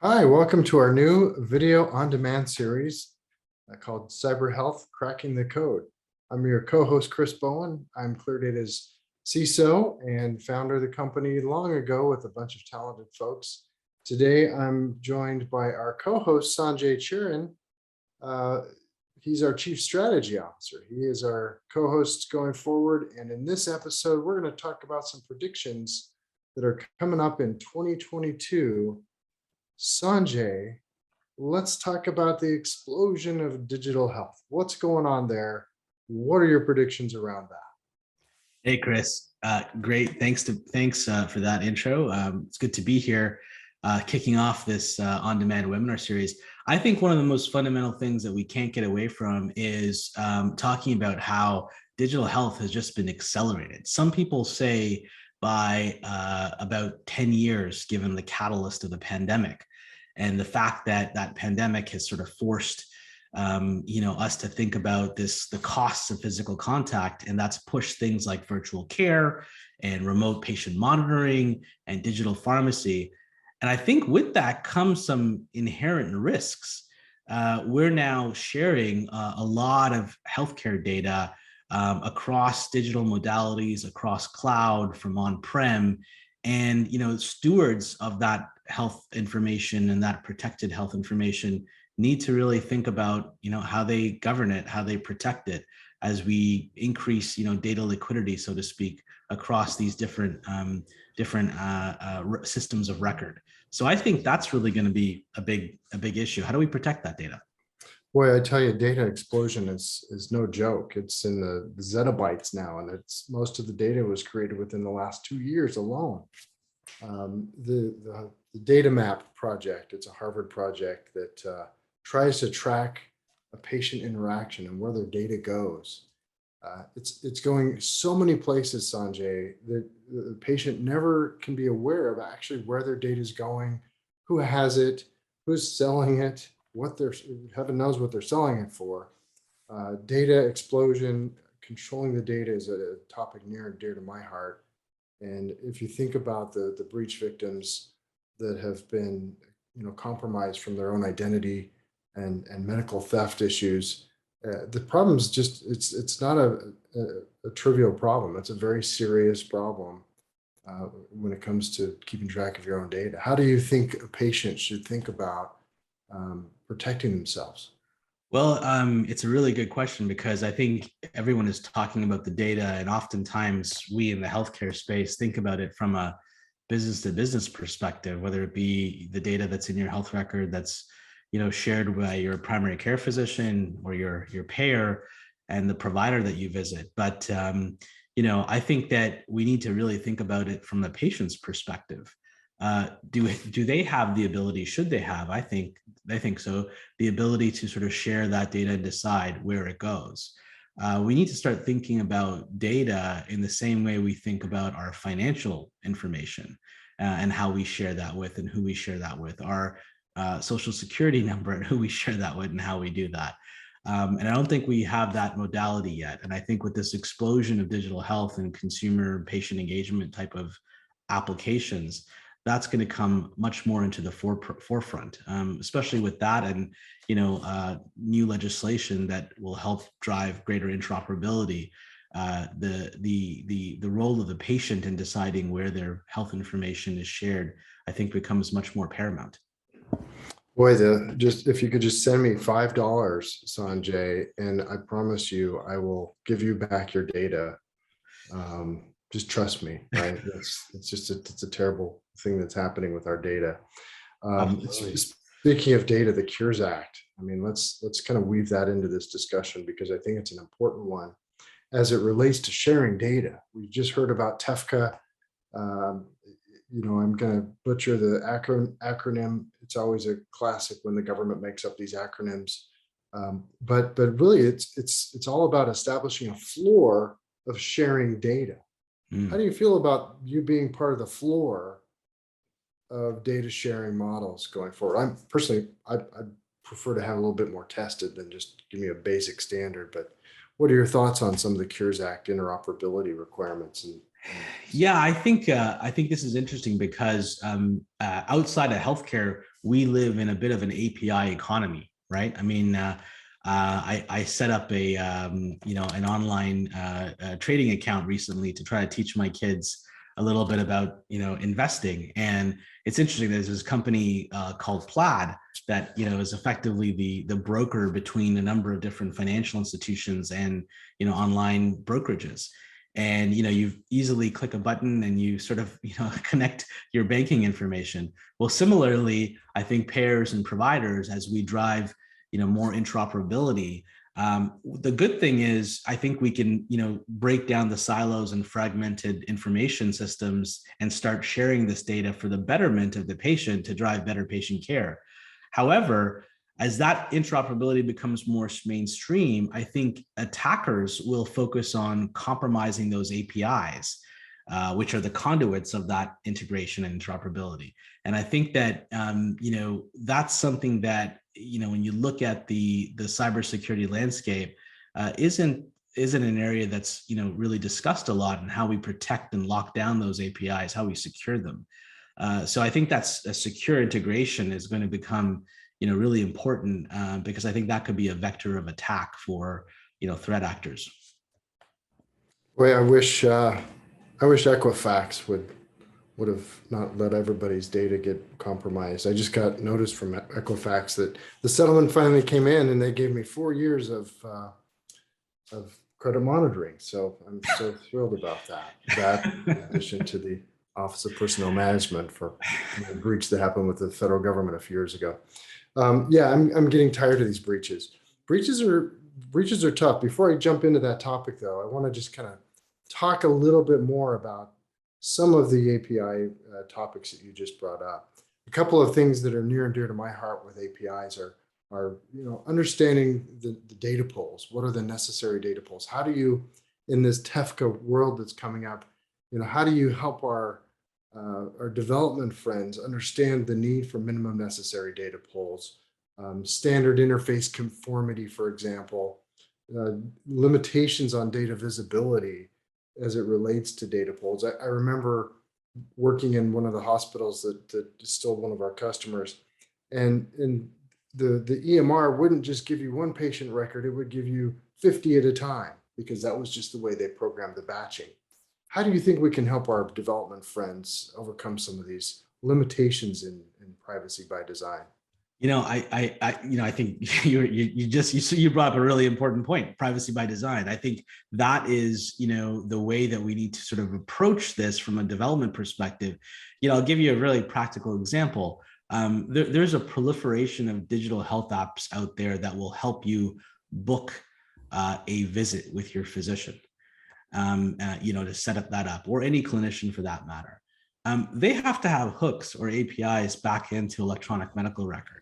Hi, welcome to our new video on demand series called Cyber Health Cracking the Code. I'm your co-host, Chris Bowen. I'm ClearDATA's CISO and founder of the company long ago with a bunch of talented folks. Today, I'm joined by our co-host, Sanjay Cherian. He's our Chief Strategy Officer. He is our co-host going forward. And in this episode, we're going to talk about some predictions that are coming up in 2022. Sanjay, let's talk about the explosion of digital health. What's going on there? What are your predictions around that? Hey, Chris. Great. Thanks for that intro. It's good to be here, kicking off this on-demand webinar series. I think one of the most fundamental things that we can't get away from is talking about how digital health has just been accelerated. Some people say by about 10 years, given the catalyst of the pandemic, and the fact that that pandemic has sort of forced us to think about the costs of physical contact, and that's pushed things like virtual care and remote patient monitoring and digital pharmacy. And I think with that comes some inherent risks. We're now sharing a lot of healthcare data across digital modalities, across cloud, from on-prem, and stewards of that health information and that protected health information need to really think about how they govern it, how they protect it, as we increase data liquidity, so to speak, across these different systems of record. So I think that's really going to be a big issue. How do we protect that data? Boy, I tell you, data explosion is no joke. It's in the zettabytes now, and it's most of the data was created within the last 2 years alone. The data map project, it's a Harvard project that tries to track a patient interaction and where their data goes. It's going so many places, Sanjay, that the patient never can be aware of actually where their data is going, who has it, who's selling it, heaven knows what they're selling it for. Data explosion, controlling the data is a topic near and dear to my heart. And if you think about the breach victims that have been compromised from their own identity and medical theft issues, the problem is just it's not a trivial problem. It's a very serious problem when it comes to keeping track of your own data. How do you think a patient should think about protecting themselves? Well, it's a really good question, because I think everyone is talking about the data, and oftentimes we in the healthcare space think about it from a business to business perspective, whether it be the data that's in your health record that's shared by your primary care physician or your payer and the provider that you visit. But I think that we need to really think about it from the patient's perspective. Do they have the ability? Should they have? I think so. The ability to sort of share that data and decide where it goes. We need to start thinking about data in the same way we think about our financial information and how we share that with and who we share that with, our social security number and who we share that with and how we do that. And I don't think we have that modality yet. And I think with this explosion of digital health and consumer patient engagement type of applications, that's going to come much more into the forefront, especially with that and new legislation that will help drive greater interoperability. The role of the patient in deciding where their health information is shared, I think, becomes much more paramount. Boy, if you could just send me $5, Sanjay, and I promise you, I will give you back your data. Just trust me, right? It's a terrible thing that's happening with our data. Speaking of data, the Cures Act. I mean, let's kind of weave that into this discussion, because I think it's an important one as it relates to sharing data. We just heard about TEFCA. I'm going to butcher the acronym. It's always a classic when the government makes up these acronyms. But really, it's all about establishing a floor of sharing data. How do you feel about you being part of the floor of data sharing models going forward? I prefer to have a little bit more tested than just give me a basic standard. But what are your thoughts on some of the Cures Act interoperability requirements? Yeah, I think this is interesting, because outside of healthcare, we live in a bit of an API economy, right? I mean, I set up a an online trading account recently to try to teach my kids a little bit about investing. And it's interesting. There's this company called Plaid that is effectively the broker between a number of different financial institutions and online brokerages. And you easily click a button and you sort of connect your banking information. Well, similarly, I think payers and providers, as we drive more interoperability, the good thing is I think we can break down the silos and fragmented information systems and start sharing this data for the betterment of the patient to drive better patient care. However, as that interoperability becomes more mainstream, I think attackers will focus on compromising those APIs, which are the conduits of that integration and interoperability. And I think that that's something that when you look at the cybersecurity landscape, isn't an area that's really discussed a lot, and how we protect and lock down those APIs, how we secure them. So I think that's a secure integration is going to become really important, because I think that could be a vector of attack for threat actors. Well, I wish Equifax would have not let everybody's data get compromised. I just got notice from Equifax that the settlement finally came in, and they gave me 4 years of credit monitoring. So I'm so thrilled about that. That, in addition to the Office of Personnel Management for the breach that happened with the federal government a few years ago. Yeah, I'm getting tired of these breaches. Breaches are tough. Before I jump into that topic, though, I want to just kind of talk a little bit more about some of the API topics that you just brought up. A couple of things that are near and dear to my heart with APIs are understanding the data pools. What are the necessary data pools? How do you, in this TEFCA world that's coming up, how do you help our development friends understand the need for minimum necessary data pools, standard interface conformity, for example, limitations on data visibility as it relates to data pools. I remember working in one of the hospitals that is still one of our customers, and the EMR wouldn't just give you one patient record, it would give you 50 at a time, because that was just the way they programmed the batching. How do you think we can help our development friends overcome some of these limitations in privacy by design? I think you brought up a really important point: privacy by design. I think that is, the way that we need to sort of approach this from a development perspective. I'll give you a really practical example. There's a proliferation of digital health apps out there that will help you book a visit with your physician, to set up that up, or any clinician for that matter. They have to have hooks or APIs back into electronic medical record.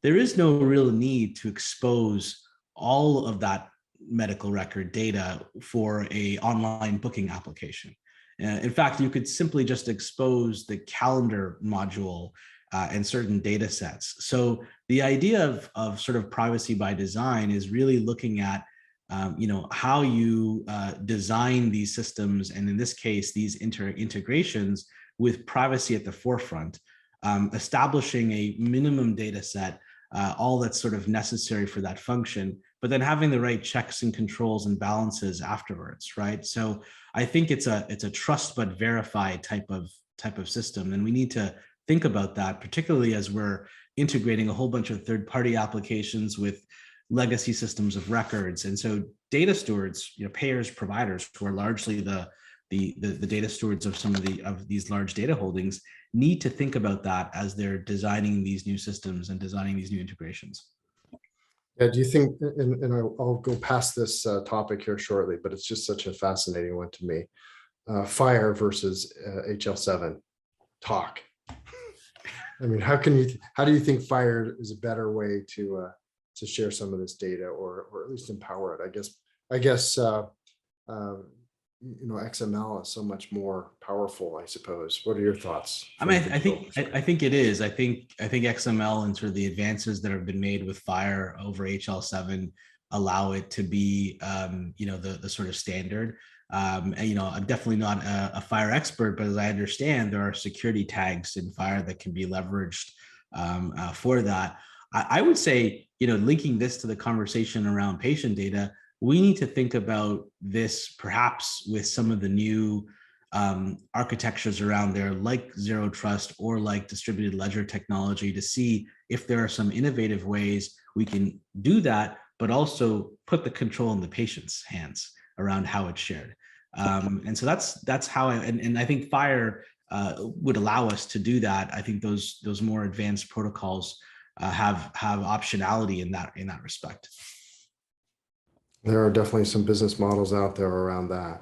There is no real need to expose all of that medical record data for an online booking application. In fact, you could simply just expose the calendar module and certain data sets. So the idea of sort of privacy by design is really looking at how you design these systems, and in this case, these integrations with privacy at the forefront, establishing a minimum data set, all that's sort of necessary for that function, but then having the right checks and controls and balances afterwards, right? So I think it's a trust but verify type of system, and we need to think about that, particularly as we're integrating a whole bunch of third-party applications with legacy systems of records. And so data stewards, payers, providers, who are largely the data stewards of some of these large data holdings, need to think about that as they're designing these new systems and designing these new integrations. Yeah, do you think, and I'll go past this topic here shortly, but it's just such a fascinating one to me. FHIR versus HL7 talk. I mean, how do you think FHIR is a better way to share some of this data, or at least empower it? I guess XML is so much more powerful, I suppose. What are your thoughts? I mean, I think it is. I think XML and sort of the advances that have been made with FHIR over HL7 allow it to be, the sort of standard. I'm definitely not a FHIR expert, but as I understand, there are security tags in FHIR that can be leveraged for that. I would say, linking this to the conversation around patient data, we need to think about this perhaps with some of the new architectures around there, like zero trust or like distributed ledger technology, to see if there are some innovative ways we can do that, but also put the control in the patient's hands around how it's shared. And so that's how and I think FHIR would allow us to do that. I think those more advanced protocols have optionality in that respect. There are definitely some business models out there around that.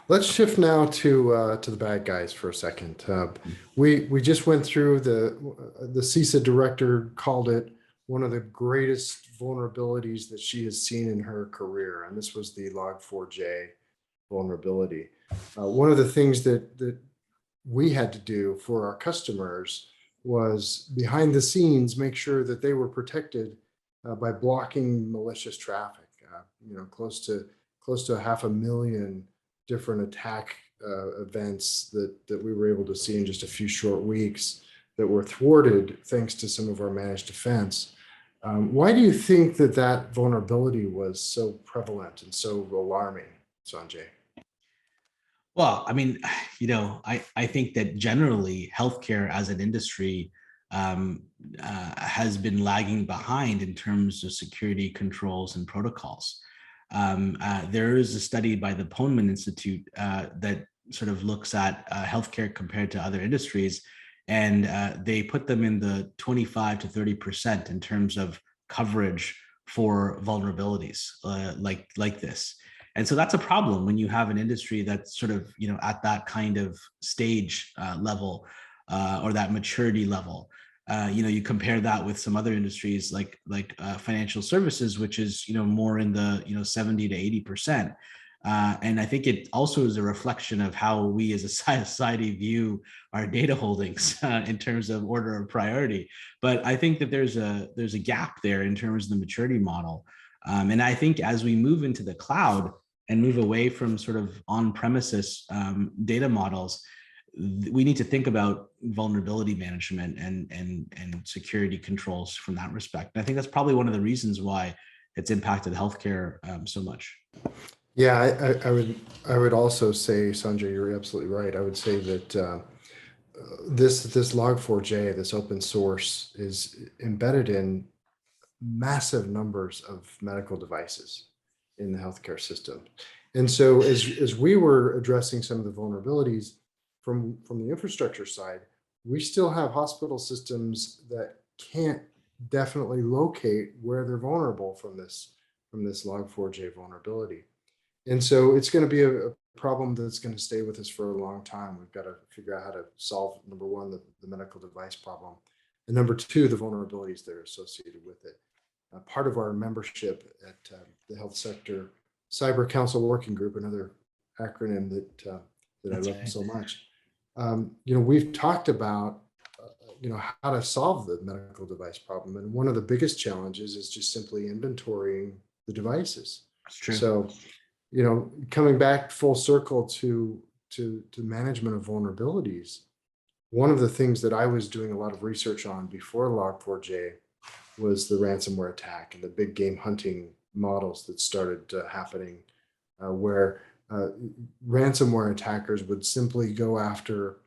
Let's shift now to the bad guys for a second. We just went through the CISA director called it one of the greatest vulnerabilities that she has seen in her career, and this was the Log4j vulnerability. One of the things that we had to do for our customers was behind the scenes make sure that they were protected by blocking malicious traffic. Close to 500,000 different attack events that we were able to see in just a few short weeks that were thwarted thanks to some of our managed defense. Why do you think that vulnerability was so prevalent and so alarming, Sanjay? Well, I mean, I think that generally healthcare as an industry has been lagging behind in terms of security controls and protocols. There is a study by the Poneman Institute that sort of looks at healthcare compared to other industries, and they put them in the 25 to 30% in terms of coverage for vulnerabilities like this. And so that's a problem when you have an industry that's sort of at that kind of stage level or that maturity level. You compare that with some other industries like financial services, which is more in the 70 to 80%. And I think it also is a reflection of how we as a society view our data holdings in terms of order of priority. But I think that there's a gap there in terms of the maturity model. And I think as we move into the cloud and move away from sort of on-premises data models, we need to think about vulnerability management and security controls from that respect. And I think that's probably one of the reasons why it's impacted healthcare so much. Yeah, I would also say, Sanjay, you're absolutely right. I would say that this Log4j, this open source, is embedded in massive numbers of medical devices in the healthcare system. And so as we were addressing some of the vulnerabilities from the infrastructure side, we still have hospital systems that can't definitely locate where they're vulnerable from this Log4j vulnerability. And so it's going to be a problem that's going to stay with us for a long time. We've got to figure out how to solve, number one, the medical device problem, and number two, the vulnerabilities that are associated with it. Part of our membership at the Health Sector Cyber Council Working Group, another acronym that I love so much. We've talked about how to solve the medical device problem, and one of the biggest challenges is just simply inventorying the devices. That's true. So, coming back full circle to management of vulnerabilities, one of the things that I was doing a lot of research on before Log4j was the ransomware attack and the big game hunting models that started happening, where ransomware attackers would simply go after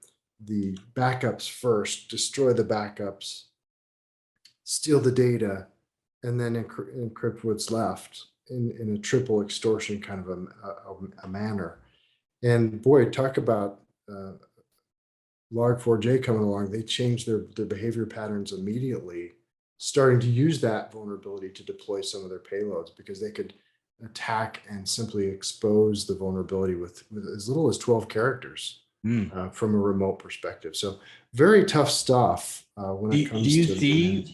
the backups first, destroy the backups, steal the data, and then encrypt what's left in a triple extortion kind of a manner. And boy, talk about Log4j coming along. They changed their behavior patterns immediately, starting to use that vulnerability to deploy some of their payloads, because they could attack and simply expose the vulnerability with as little as 12 characters from a remote perspective. So very tough stuff when it comes to.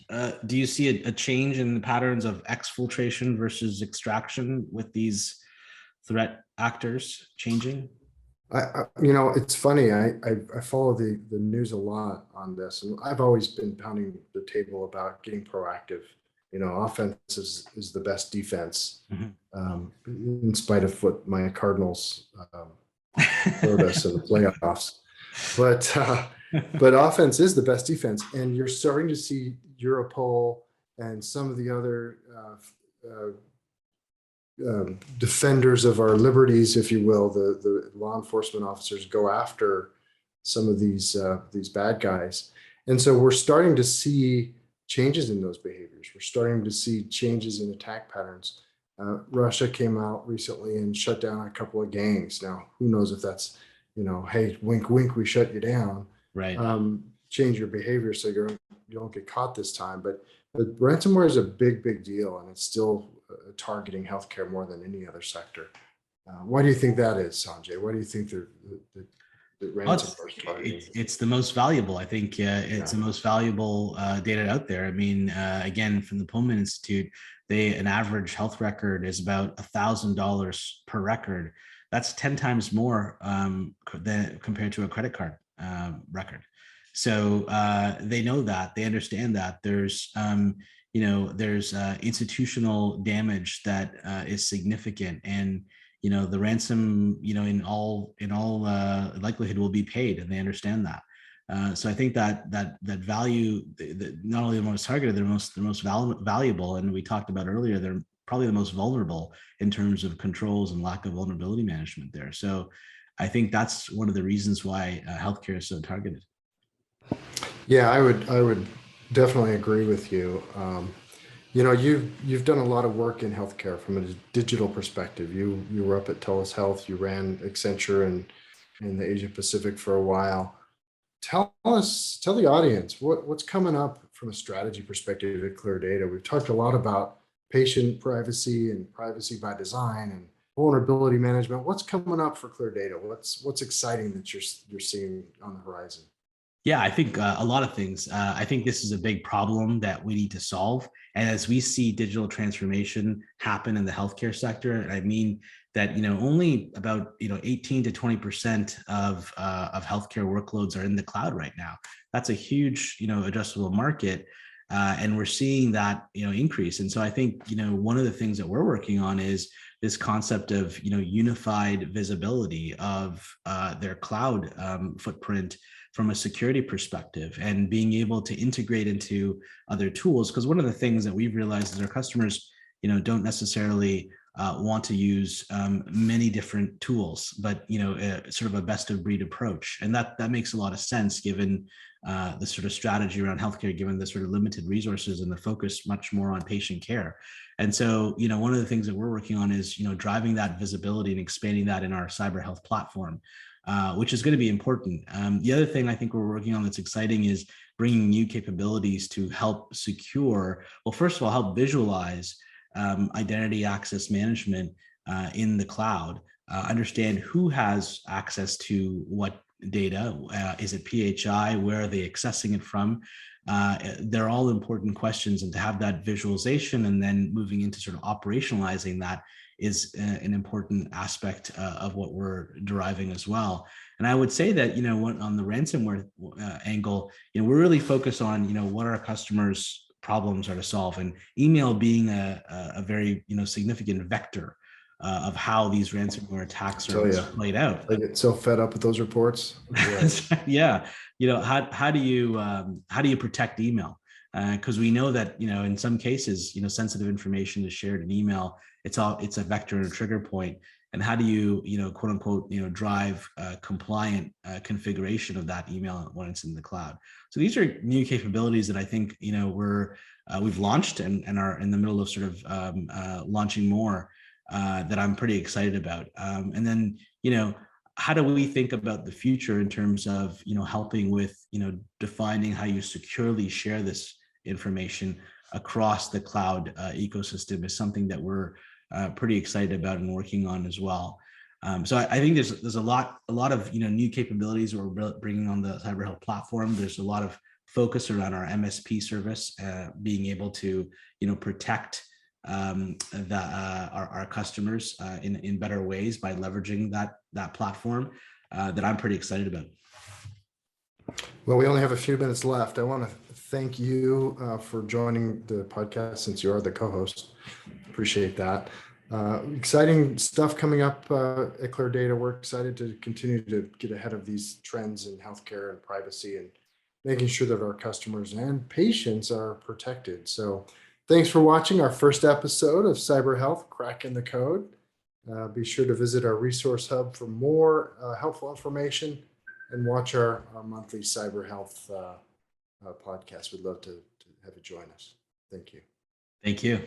Do you see a change in the patterns of exfiltration versus extraction with these threat actors changing? It's funny. I follow the news a lot on this, and I've always been pounding the table about getting proactive. Offense is the best defense, in spite of what my Cardinals showed us in the playoffs. but but offense is the best defense, and you're starting to see Europol and some of the other defenders of our liberties, if you will, the law enforcement officers go after some of these bad guys, and so we're starting to see changes in those behaviors. We're starting to see changes in attack patterns. Russia came out recently and shut down a couple of gangs. Now, who knows if that's, hey, wink, wink, we shut you down. Right. Change your behavior so you don't get caught this time. But ransomware is a big, big deal, and it's still targeting healthcare more than any other sector. Why do you think that is, Sanjay? Why do you think the ransomware is targeting? It's the most valuable. I think it's the most valuable data out there. I mean, again, from the Pullman Institute, an average health record is about $1,000 per record. That's 10 times more than compared to a credit card record. So they know that, they understand that there's institutional damage that is significant, and the ransom, in all likelihood will be paid, and they understand that. So I think that value, not only the most targeted, they're the most valuable, and we talked about earlier, they're probably the most vulnerable in terms of controls and lack of vulnerability management there. So I think that's one of the reasons why healthcare is so targeted. Yeah, I would definitely agree with you. You've done a lot of work in healthcare from a digital perspective. You were up at TELUS Health. You ran Accenture in the Asia Pacific for a while. Tell the audience what's coming up from a strategy perspective at ClearDATA. We've talked a lot about patient privacy and privacy by design and vulnerability management. What's coming up for ClearDATA? What's exciting that you're seeing on the horizon? Yeah, I think a lot of things. I think this is a big problem that we need to solve. And as we see digital transformation happen in the healthcare sector, I mean that only about 18 to 20% of healthcare workloads are in the cloud right now. That's a huge addressable market, and we're seeing that increase. And so I think one of the things that we're working on is this concept of unified visibility of their cloud footprint from a security perspective, and being able to integrate into other tools. Because one of the things that we've realized is our customers, don't necessarily want to use many different tools, but sort of a best of breed approach, and that makes a lot of sense given the sort of strategy around healthcare, given the sort of limited resources and the focus much more on patient care. And so, one of the things that we're working on is driving that visibility and expanding that in our cyber health platform. Which is going to be important. The other thing I think we're working on that's exciting is bringing new capabilities to help secure, well, first of all, help visualize identity access management in the cloud, understand who has access to what data, is it PHI, where are they accessing it from? They're all important questions, and to have that visualization and then moving into sort of operationalizing that is an important aspect of what we're deriving as well. And I would say that, on the ransomware angle, we're really focused on, what our customers' problems are to solve, and email being a very, significant vector of how these ransomware attacks are played out. I get so fed up with those reports. Yeah. How do you protect email? Because we know that, in some cases, sensitive information is shared in email. It's a vector and a trigger point. And how do you, quote unquote, drive compliant configuration of that email when it's in the cloud? So these are new capabilities that I think, we've launched and are in the middle of sort of launching more that I'm pretty excited about. And then, how do we think about the future in terms of, helping with, defining how you securely share this information across the cloud ecosystem is something that we're pretty excited about and working on as well. So I think there's a lot of new capabilities we're bringing on the cyber health platform. There's a lot of focus around our MSP service, being able to protect our customers in better ways by leveraging that platform that I'm pretty excited about. Well, we only have a few minutes left. I want to thank you for joining the podcast, since you are the co-host. Appreciate that. Exciting stuff coming up at ClearDATA. We're excited to continue to get ahead of these trends in healthcare and privacy and making sure that our customers and patients are protected. So thanks for watching our first episode of Cyber Health, Cracking the Code. Be sure to visit our resource hub for more helpful information and watch our monthly Cyber Health podcast. We'd love to have you join us. Thank you. Thank you.